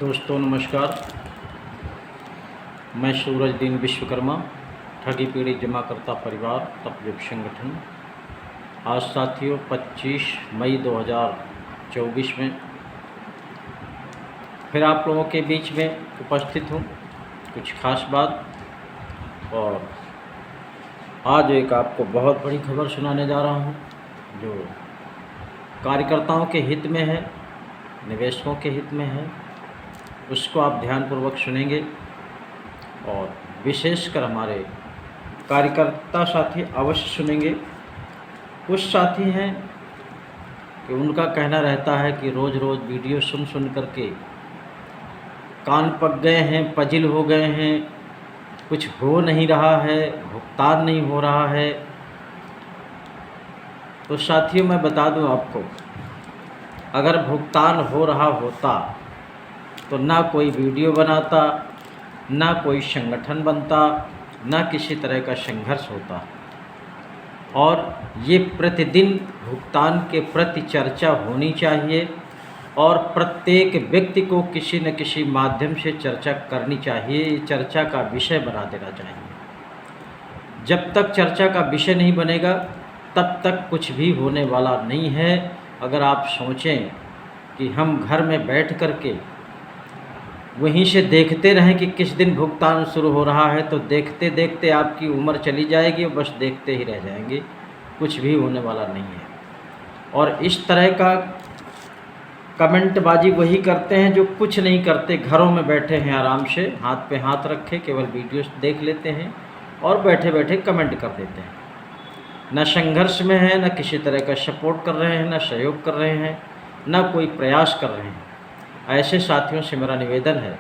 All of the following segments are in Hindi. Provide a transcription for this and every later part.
दोस्तों नमस्कार। मैं सूरजदीन विश्वकर्मा, ठगी पीड़ित जमाकर्ता परिवार तपयुग संगठन। आज साथियों 25 मई 2024 में फिर आप लोगों के बीच में उपस्थित हूँ कुछ खास बात। और आज एक आपको बहुत बड़ी खबर सुनाने जा रहा हूँ जो कार्यकर्ताओं के हित में है, निवेशकों के हित में है। उसको आप ध्यानपूर्वक सुनेंगे और विशेषकर हमारे कार्यकर्ता साथी अवश्य सुनेंगे। कुछ साथी हैं कि उनका कहना रहता है कि रोज़ रोज़ वीडियो सुन करके कान पक गए हैं, पजिल हो गए हैं, कुछ हो नहीं रहा है, भुगतान नहीं हो रहा है। तो साथियों मैं बता दूं आपको, अगर भुगतान हो रहा होता तो ना कोई वीडियो बनाता, ना कोई संगठन बनता, ना किसी तरह का संघर्ष होता। और ये प्रतिदिन भुगतान के प्रति चर्चा होनी चाहिए और प्रत्येक व्यक्ति को किसी न किसी माध्यम से चर्चा करनी चाहिए, चर्चा का विषय बना देना चाहिए। जब तक चर्चा का विषय नहीं बनेगा तब तक कुछ भी होने वाला नहीं है। अगर आप सोचें कि हम घर में बैठ कर के वहीं से देखते रहें कि किस दिन भुगतान शुरू हो रहा है, तो देखते देखते आपकी उम्र चली जाएगी और बस देखते ही रह जाएंगे, कुछ भी होने वाला नहीं है। और इस तरह का कमेंटबाजी वही करते हैं जो कुछ नहीं करते, घरों में बैठे हैं आराम से, हाथ पे हाथ रखे केवल वीडियोस देख लेते हैं और बैठे बैठे कमेंट कर देते हैं। न संघर्ष में है, न किसी तरह का सपोर्ट कर रहे हैं, न सहयोग कर रहे हैं, न कोई प्रयास कर रहे हैं। ऐसे साथियों से मेरा निवेदन है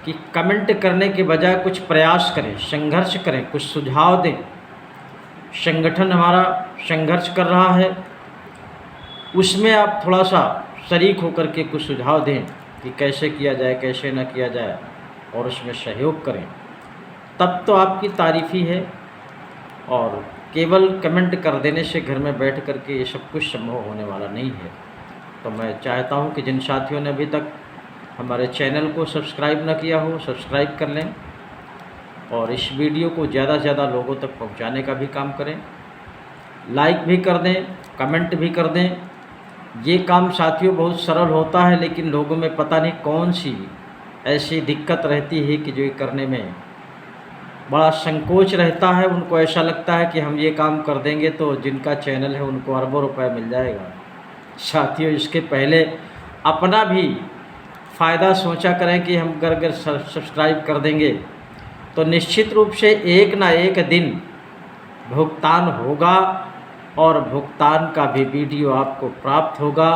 कि कमेंट करने के बजाय कुछ प्रयास करें, संघर्ष करें, कुछ सुझाव दें। संगठन हमारा संघर्ष कर रहा है, उसमें आप थोड़ा सा शरीक होकर के कुछ सुझाव दें कि कैसे किया जाए, कैसे न किया जाए, और उसमें सहयोग करें। तब तो आपकी तारीफ़ ही है। और केवल कमेंट कर देने से घर में बैठ कर के ये सब कुछ संभव होने वाला नहीं है। तो मैं चाहता हूं कि जिन साथियों ने अभी तक हमारे चैनल को सब्सक्राइब न किया हो, सब्सक्राइब कर लें और इस वीडियो को ज़्यादा से ज़्यादा लोगों तक पहुंचाने का भी काम करें। लाइक भी कर दें, कमेंट भी कर दें। ये काम साथियों बहुत सरल होता है, लेकिन लोगों में पता नहीं कौन सी ऐसी दिक्कत रहती है कि जो ये करने में बड़ा संकोच रहता है। उनको ऐसा लगता है कि हम ये काम कर देंगे तो जिनका चैनल है उनको अरबों रुपए मिल जाएगा। साथियों इसके पहले अपना भी फ़ायदा सोचा करें कि हम अगर सब्सक्राइब कर देंगे तो निश्चित रूप से एक ना एक दिन भुगतान होगा और भुगतान का भी वीडियो आपको प्राप्त होगा।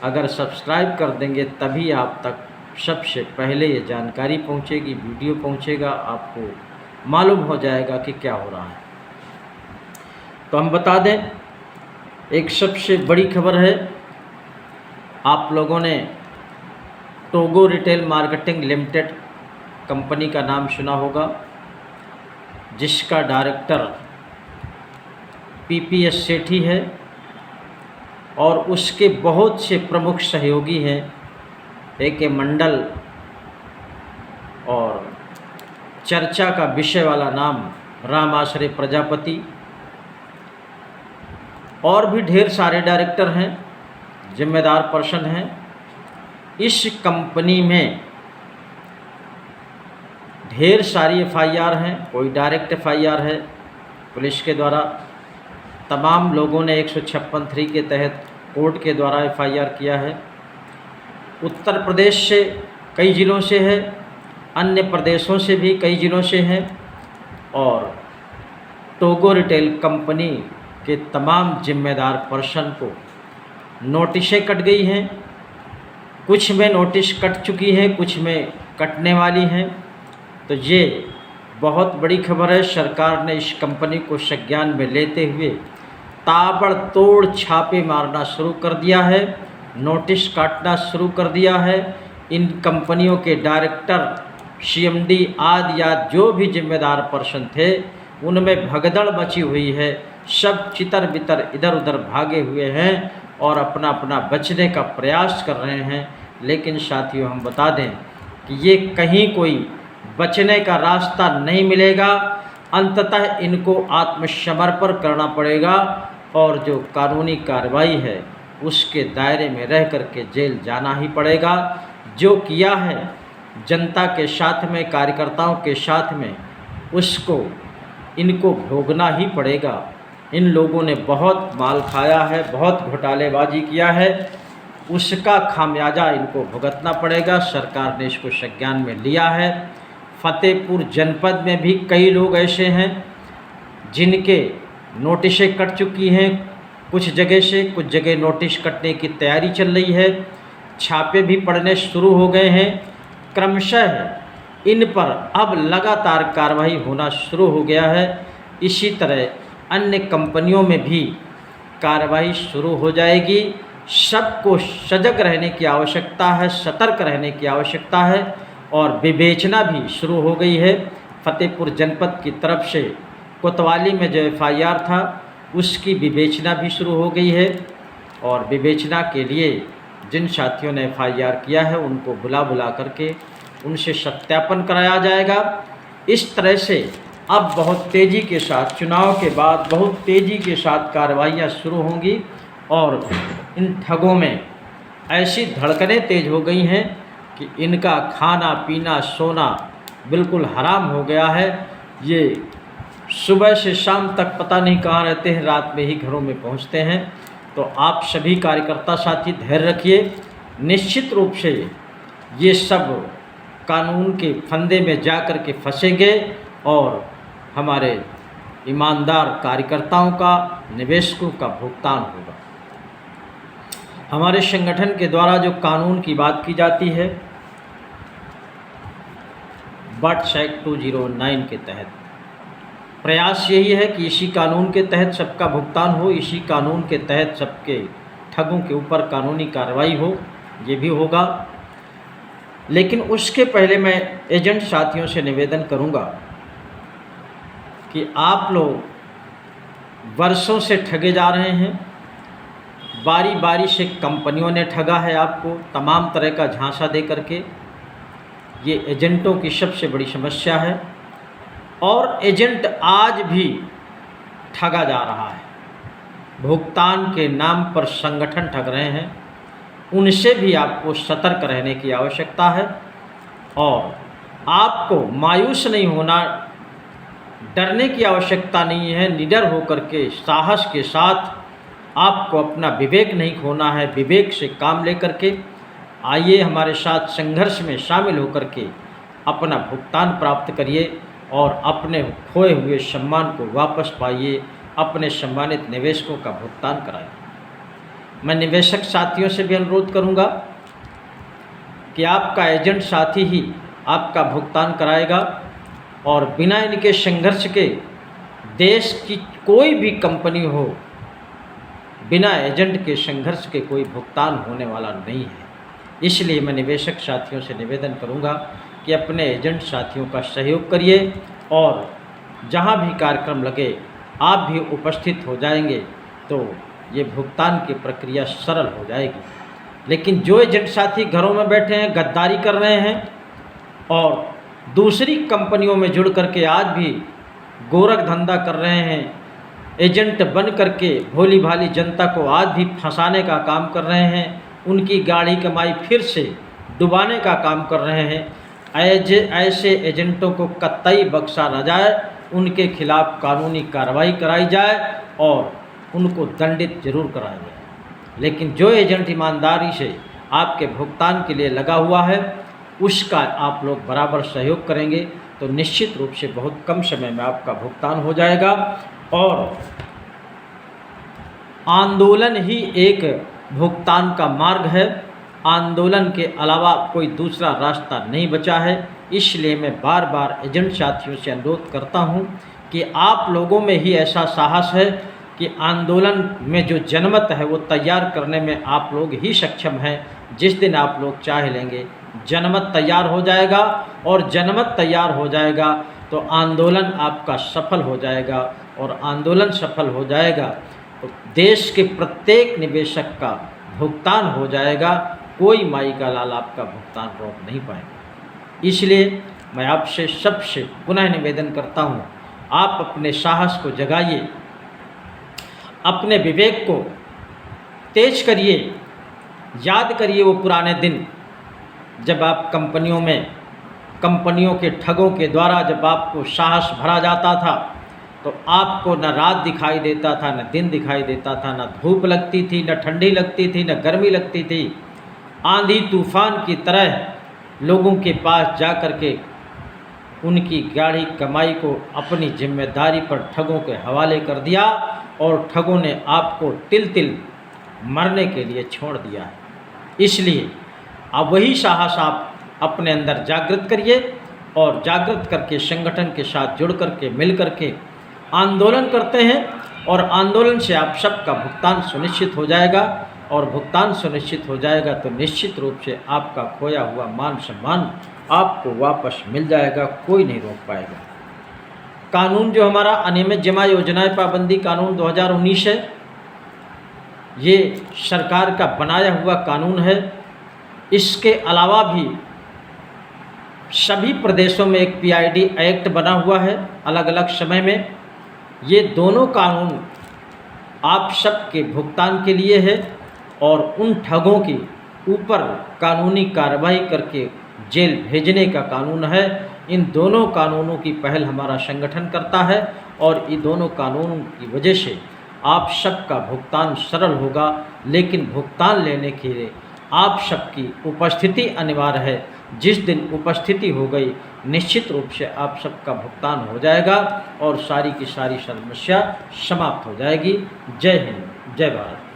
अगर सब्सक्राइब कर देंगे तभी आप तक सबसे पहले ये जानकारी पहुंचेगी, वीडियो पहुंचेगा, आपको मालूम हो जाएगा कि क्या हो रहा है। तो हम बता दें, एक सबसे बड़ी खबर है। आप लोगों ने Togo retail marketing limited company का नाम सुना होगा, जिसका डायरेक्टर पीपीएस सेठी है और उसके बहुत से प्रमुख सहयोगी हैं, ए.के. मंडल, और चर्चा का विषय वाला नाम राम आश्रय प्रजापति, और भी ढेर सारे डायरेक्टर हैं, जिम्मेदार पर्सन हैं। इस कंपनी में ढेर सारी एफआईआर हैं, कोई डायरेक्ट एफआईआर है पुलिस के द्वारा। तमाम लोगों ने 156(3) के तहत कोर्ट के द्वारा एफआईआर किया है। उत्तर प्रदेश से कई ज़िलों से है, अन्य प्रदेशों से भी कई ज़िलों से हैं। और टोगो रिटेल कंपनी के तमाम जिम्मेदार पर्सन को नोटिसें कट गई हैं। कुछ में नोटिस कट चुकी है, कुछ में कटने वाली हैं। तो ये बहुत बड़ी खबर है। सरकार ने इस कंपनी को संज्ञान में लेते हुए ताबड़तोड़ छापे मारना शुरू कर दिया है, नोटिस काटना शुरू कर दिया है। इन कंपनियों के डायरेक्टर, सीएमडी आदि या जो भी जिम्मेदार पर्सन थे उनमें भगदड़ मची हुई है। सब चितर बितर इधर उधर भागे हुए हैं और अपना अपना बचने का प्रयास कर रहे हैं। लेकिन साथियों हम बता दें कि ये कहीं कोई बचने का रास्ता नहीं मिलेगा। अंततः इनको आत्मसमर्पण करना पड़ेगा और जो कानूनी कार्रवाई है उसके दायरे में रह कर के जेल जाना ही पड़ेगा। जो किया है जनता के साथ में, कार्यकर्ताओं के साथ में, उसको इनको भोगना ही पड़ेगा। इन लोगों ने बहुत माल खाया है, बहुत घोटालेबाजी किया है, उसका खामियाजा इनको भुगतना पड़ेगा। सरकार ने इसको संज्ञान में लिया है। फतेहपुर जनपद में भी कई लोग ऐसे हैं जिनके नोटिसें कट चुकी हैं, कुछ जगह से, कुछ जगह नोटिस कटने की तैयारी चल रही है, छापे भी पड़ने शुरू हो गए हैं। क्रमशः इन पर अब लगातार कार्रवाई होना शुरू हो गया है। इसी तरह अन्य कंपनियों में भी कार्रवाई शुरू हो जाएगी। सबको सजग रहने की आवश्यकता है, सतर्क रहने की आवश्यकता है और विवेचना भी शुरू हो गई है। फतेहपुर जनपद की तरफ से कोतवाली में जो FIR था उसकी विवेचना भी शुरू हो गई है और विवेचना के लिए जिन साथियों ने FIR किया है उनको बुला करके उनसे सत्यापन कराया जाएगा। इस तरह से अब बहुत तेज़ी के साथ चुनाव के बाद बहुत तेज़ी के साथ कार्रवाइयाँ शुरू होंगी और इन ठगों में ऐसी धड़कनें तेज़ हो गई हैं कि इनका खाना पीना सोना बिल्कुल हराम हो गया है। ये सुबह से शाम तक पता नहीं कहाँ रहते हैं, रात में ही घरों में पहुँचते हैं। तो आप सभी कार्यकर्ता साथी धैर्य रखिए। निश्चित रूप से ये सब कानून के फंदे में जा कर के फंसेंगे और हमारे ईमानदार कार्यकर्ताओं का, निवेशकों का भुगतान होगा। हमारे संगठन के द्वारा जो कानून की बात की जाती है बट्स एक्ट 2009 के तहत, प्रयास यही है कि इसी कानून के तहत सबका भुगतान हो, इसी कानून के तहत सबके ठगों के ऊपर कानूनी कार्रवाई हो। ये भी होगा, लेकिन उसके पहले मैं एजेंट साथियों से निवेदन करूंगा कि आप लोग वर्षों से ठगे जा रहे हैं। बारी बारी से कंपनियों ने ठगा है आपको तमाम तरह का झांसा दे करके। ये एजेंटों की सबसे बड़ी समस्या है और एजेंट आज भी ठगा जा रहा है। भुगतान के नाम पर संगठन ठग रहे हैं, उनसे भी आपको सतर्क रहने की आवश्यकता है और आपको मायूस नहीं होना, डरने की आवश्यकता नहीं है। निडर होकर के साहस के साथ आपको अपना विवेक नहीं खोना है। विवेक से काम लेकर के आइए, हमारे साथ संघर्ष में शामिल होकर के अपना भुगतान प्राप्त करिए और अपने खोए हुए सम्मान को वापस पाइए, अपने सम्मानित निवेशकों का भुगतान कराइए। मैं निवेशक साथियों से भी अनुरोध करूंगा कि आपका एजेंट साथी ही आपका भुगतान कराएगा और बिना इनके संघर्ष के देश की कोई भी कंपनी हो, बिना एजेंट के संघर्ष के कोई भुगतान होने वाला नहीं है। इसलिए मैं निवेशक साथियों से निवेदन करूंगा कि अपने एजेंट साथियों का सहयोग करिए और जहां भी कार्यक्रम लगे आप भी उपस्थित हो जाएंगे तो ये भुगतान की प्रक्रिया सरल हो जाएगी। लेकिन जो एजेंट साथी घरों में बैठे हैं, गद्दारी कर रहे हैं और दूसरी कंपनियों में जुड़ करके आज भी गोरख धंधा कर रहे हैं, एजेंट बन करके भोली भाली जनता को आज भी फंसाने का काम कर रहे हैं, उनकी गाढ़ी कमाई फिर से डुबाने का काम कर रहे हैं, ऐसे एजेंटों को कतई बख्शा न जाए। उनके खिलाफ कानूनी कार्रवाई कराई जाए और उनको दंडित जरूर कराया जाए। लेकिन जो एजेंट ईमानदारी से आपके भुगतान के लिए लगा हुआ है उसका आप लोग बराबर सहयोग करेंगे तो निश्चित रूप से बहुत कम समय में आपका भुगतान हो जाएगा और आंदोलन ही एक भुगतान का मार्ग है। आंदोलन के अलावा कोई दूसरा रास्ता नहीं बचा है। इसलिए मैं बार बार एजेंट साथियों से अनुरोध करता हूं कि आप लोगों में ही ऐसा साहस है कि आंदोलन में जो जनमत है वो तैयार करने में आप लोग ही सक्षम हैं। जिस दिन आप लोग चाह लेंगे जनमत तैयार हो जाएगा और जनमत तैयार हो जाएगा तो आंदोलन आपका सफल हो जाएगा और आंदोलन सफल हो जाएगा तो देश के प्रत्येक निवेशक का भुगतान हो जाएगा कोई माई का लाल आपका भुगतान रोक नहीं पाएगा। इसलिए मैं आपसे सबसे पुनः निवेदन करता हूँ, आप अपने साहस को जगाइए, अपने विवेक को तेज करिए। याद करिए वो पुराने दिन जब आप कंपनियों के ठगों के द्वारा जब आपको साहस भरा जाता था, तो आपको न रात दिखाई देता था, न दिन दिखाई देता था, न धूप लगती थी, न ठंडी लगती थी, न गर्मी लगती थी। आंधी तूफान की तरह लोगों के पास जा कर के उनकी गाढ़ी कमाई को अपनी जिम्मेदारी पर ठगों के हवाले कर दिया और ठगों ने आपको तिल तिल मरने के लिए छोड़ दिया है। इसलिए अब वही साहस आप अपने अंदर जागृत करिए और जागृत करके संगठन के साथ जुड़ करके मिल करके आंदोलन करते हैं और आंदोलन से आप सबका भुगतान सुनिश्चित हो जाएगा और भुगतान सुनिश्चित हो जाएगा तो निश्चित रूप से आपका खोया हुआ मान सम्मान आपको वापस मिल जाएगा, कोई नहीं रोक पाएगा। कानून जो हमारा अनियमित जमा योजनाएं पाबंदी कानून 2019 है, ये सरकार का बनाया हुआ कानून है। इसके अलावा भी सभी प्रदेशों में एक पीआईडी एक्ट बना हुआ है अलग अलग समय में। ये दोनों कानून आप सबके भुगतान के लिए है और उन ठगों के ऊपर कानूनी कार्रवाई करके जेल भेजने का कानून है। इन दोनों कानूनों की पहल हमारा संगठन करता है और ये दोनों कानूनों की वजह से आप सबका भुगतान सरल होगा, लेकिन भुगतान लेने के लिए आप सबकी उपस्थिति अनिवार्य है। जिस दिन उपस्थिति हो गई निश्चित रूप से आप सबका भुगतान हो जाएगा और सारी की सारी समस्या समाप्त हो जाएगी। जय हिंद, जय भारत।